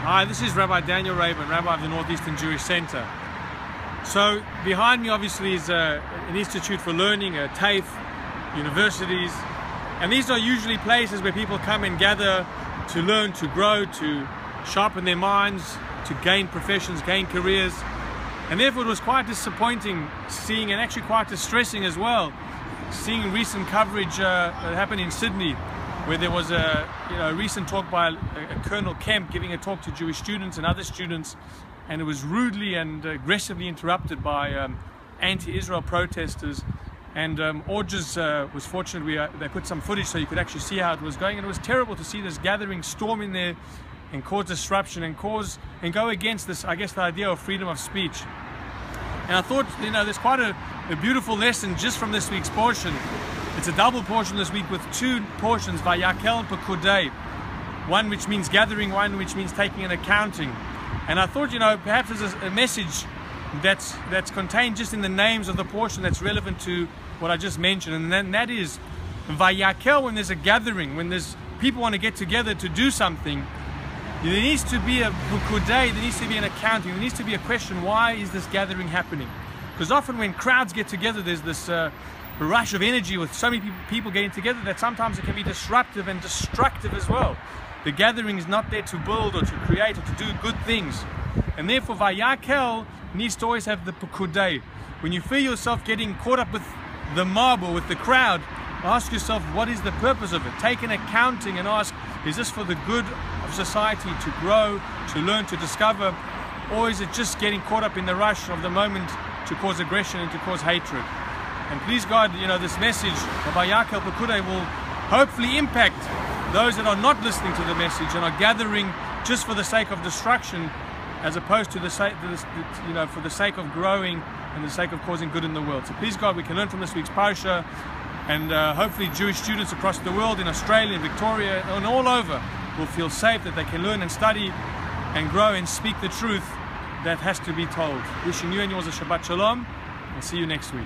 Hi, this is Rabbi Daniel Rabin, Rabbi of the Northeastern Jewish Center. So behind me obviously is an institute for learning, a TAFE, universities, and these are usually places where people come and gather to learn, to grow, to sharpen their minds, to gain professions, gain careers. And therefore it was quite disappointing seeing, and actually quite distressing as well, seeing recent coverage that happened in Sydney, where there was a recent talk by a Colonel Kemp giving a talk to Jewish students and other students, and it was rudely and aggressively interrupted by anti-Israel protesters. And Orges was fortunate, they put some footage so you could actually see how it was going, and it was terrible to see this gathering storm in there and cause disruption and go against this, I guess, the idea of freedom of speech. And I thought, there's quite a beautiful lesson just from this week's portion. It's a double portion this week with two portions, Vayakel and Pekudei. One which means gathering, one which means taking an accounting. And I thought, perhaps there's a message that's contained just in the names of the portion that's relevant to what I just mentioned. And then that is Vayakel, when there's a gathering, when there's people want to get together to do something, there needs to be a Pekudei, there needs to be an accounting, there needs to be a question, why is this gathering happening? Because often when crowds get together, there's this rush of energy with so many people getting together that sometimes it can be disruptive and destructive as well. The gathering is not there to build or to create or to do good things. And therefore Vayakel needs to always have the Pekudei. When you feel yourself getting caught up with the mob or with the crowd, ask yourself, what is the purpose of it? Take an accounting and ask, is this for the good of society, to grow, to learn, to discover? Or is it just getting caught up in the rush of the moment to cause aggression and to cause hatred? And please God, this message of Vayakel Pekudei will hopefully impact those that are not listening to the message and are gathering just for the sake of destruction, as opposed to for the sake of growing and the sake of causing good in the world. So please God, we can learn from this week's parasha, and hopefully Jewish students across the world, in Australia, in Victoria, and all over, will feel safe that they can learn and study and grow and speak the truth that has to be told. Wishing you and yours a Shabbat Shalom, and see you next week.